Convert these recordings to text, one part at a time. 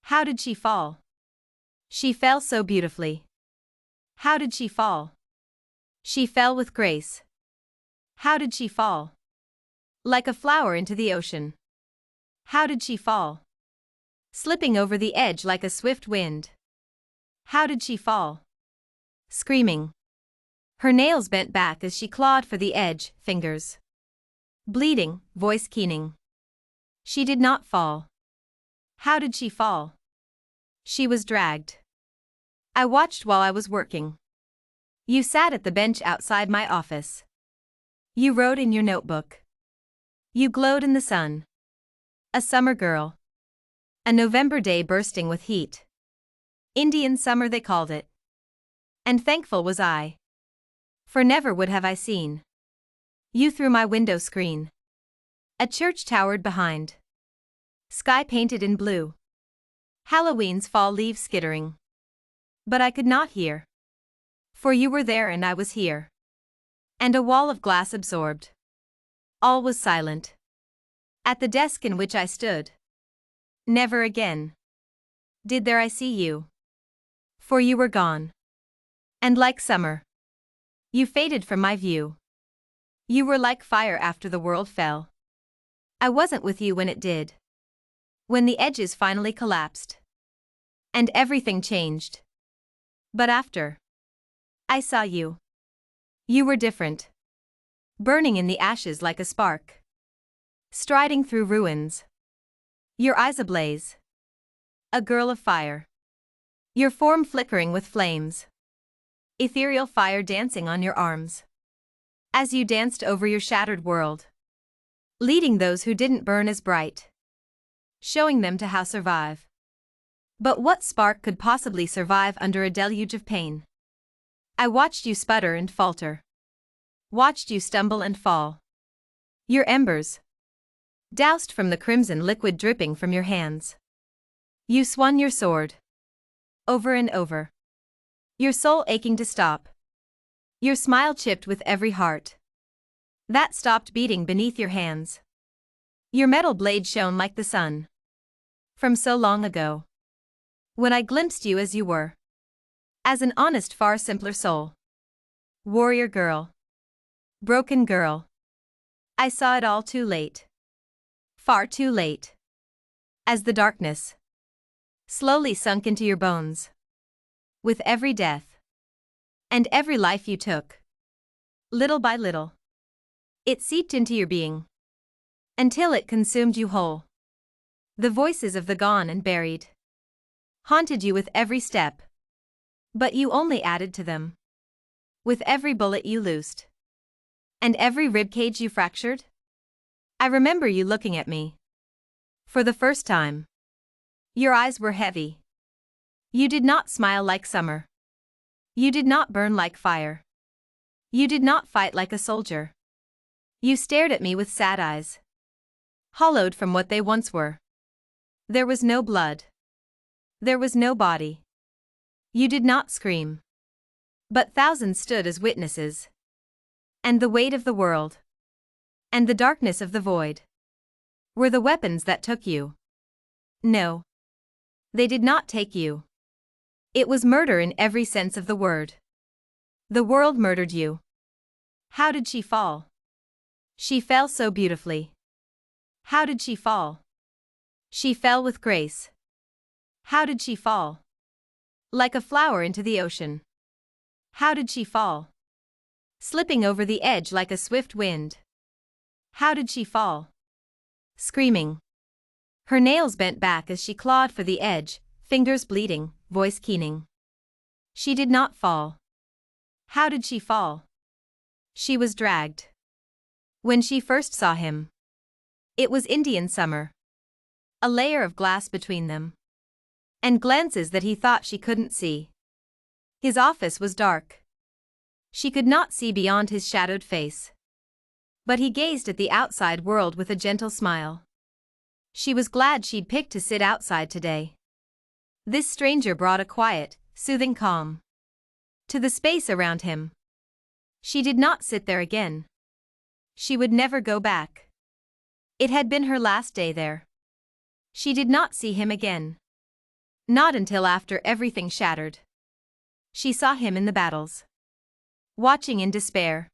How did she fall? She fell so beautifully. How did she fall? She fell with grace. How did she fall? Like a flower into the ocean. How did she fall? Slipping over the edge like a swift wind. How did she fall? Screaming. Her nails bent back as she clawed for the edge, fingers bleeding, voice keening. She did not fall. How did she fall? She was dragged. I watched while I was working. You sat at the bench outside my office. You wrote in your notebook. You glowed in the sun. A summer girl. A November day bursting with heat. Indian summer they called it. And thankful was I. For never would have I seen you through my window screen. A church towered behind. Sky painted in blue. Halloween's fall leaves skittering. But I could not hear. For you were there and I was here. And a wall of glass absorbed. All was silent. At the desk in which I stood. Never again did there I see you. For you were gone. And like summer, you faded from my view. You were like fire after the world fell. I wasn't with you when it did. When the edges finally collapsed. And everything changed. But after I saw you. You were different. Burning in the ashes like a spark. Striding through ruins. Your eyes ablaze. A girl of fire. Your form flickering with flames. Ethereal fire dancing on your arms. As you danced over your shattered world. Leading those who didn't burn as bright. Showing them to how survive. But what spark could possibly survive under a deluge of pain? I watched you sputter and falter. Watched you stumble and fall. Your embers. Doused from the crimson liquid dripping from your hands. You swung your sword. Over and over. Your soul aching to stop. Your smile chipped with every heart that stopped beating beneath your hands. Your metal blade shone like the sun. From so long ago. When I glimpsed you as you were. As an honest, far simpler soul. Warrior girl. Broken girl. I saw it all too late. Far too late. As the darkness slowly sunk into your bones. With every death. And every life you took. Little by little. It seeped into your being. Until it consumed you whole. The voices of the gone and buried. Haunted you with every step. But you only added to them. With every bullet you loosed. And every ribcage you fractured. I remember you looking at me. For the first time. Your eyes were heavy. You did not smile like summer. You did not burn like fire. You did not fight like a soldier. You stared at me with sad eyes. Hollowed from what they once were. There was no blood. There was no body. You did not scream. But thousands stood as witnesses. And the weight of the world. And the darkness of the void. Were the weapons that took you. No. They did not take you. It was murder in every sense of the word. The world murdered you. How did she fall? She fell so beautifully. How did she fall? She fell with grace. How did she fall? Like a flower into the ocean. How did she fall? Slipping over the edge like a swift wind. How did she fall? Screaming. Her nails bent back as she clawed for the edge, fingers bleeding, voice keening. She did not fall. How did she fall? She was dragged. When she first saw him. It was Indian summer. A layer of glass between them. And glances that he thought she couldn't see. His office was dark. She could not see beyond his shadowed face. But he gazed at the outside world with a gentle smile. She was glad she'd picked to sit outside today. This stranger brought a quiet, soothing calm to the space around him. She did not sit there again. She would never go back. It had been her last day there. She did not see him again. Not until after everything shattered. She saw him in the battles. Watching in despair.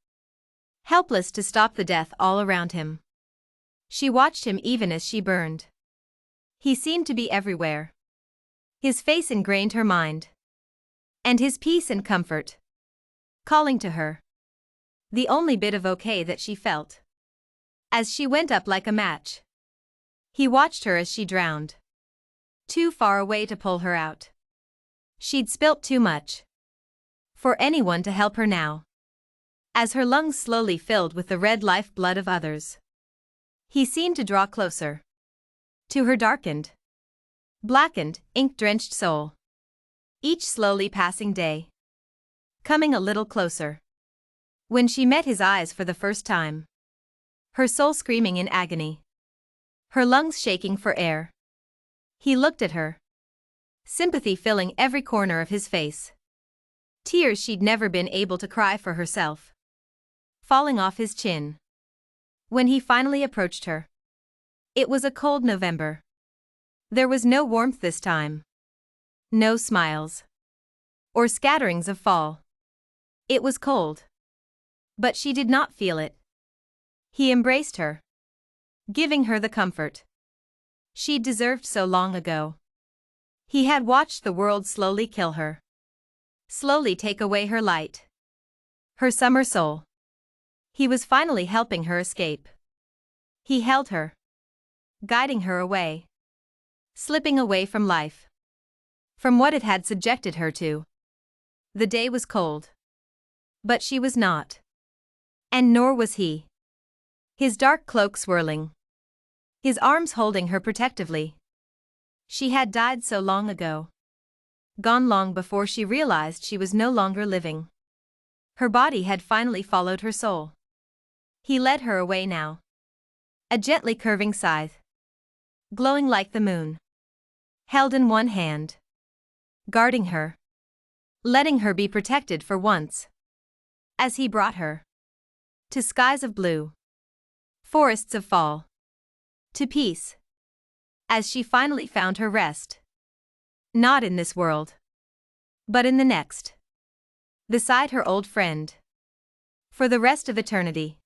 Helpless to stop the death all around him. She watched him even as she burned. He seemed to be everywhere. His face ingrained her mind. And his peace and comfort. Calling to her. The only bit of okay that she felt. As she went up like a match. He watched her as she drowned. Too far away to pull her out. She'd spilt too much. For anyone to help her now. As her lungs slowly filled with the red lifeblood of others. He seemed to draw closer. To her darkened, blackened, ink-drenched soul. Each slowly passing day. Coming a little closer. When she met his eyes for the first time. Her soul screaming in agony. Her lungs shaking for air. He looked at her. Sympathy filling every corner of his face. Tears she'd never been able to cry for herself. Falling off his chin. When he finally approached her. It was a cold November. There was no warmth this time. No smiles. Or scatterings of fall. It was cold. But she did not feel it. He embraced her. Giving her the comfort she'd deserved so long ago. He had watched the world slowly kill her. Slowly take away her light. Her summer soul. He was finally helping her escape. He held her. Guiding her away. Slipping away from life. From what it had subjected her to. The day was cold. But she was not. And nor was he. His dark cloak swirling. His arms holding her protectively. She had died so long ago. Gone long before she realized she was no longer living. Her body had finally followed her soul. He led her away now. A gently curving scythe. Glowing like the moon. Held in one hand. Guarding her. Letting her be protected for once. As he brought her. To skies of blue. Forests of fall. To peace. As she finally found her rest. Not in this world. But in the next. Beside her old friend. For the rest of eternity.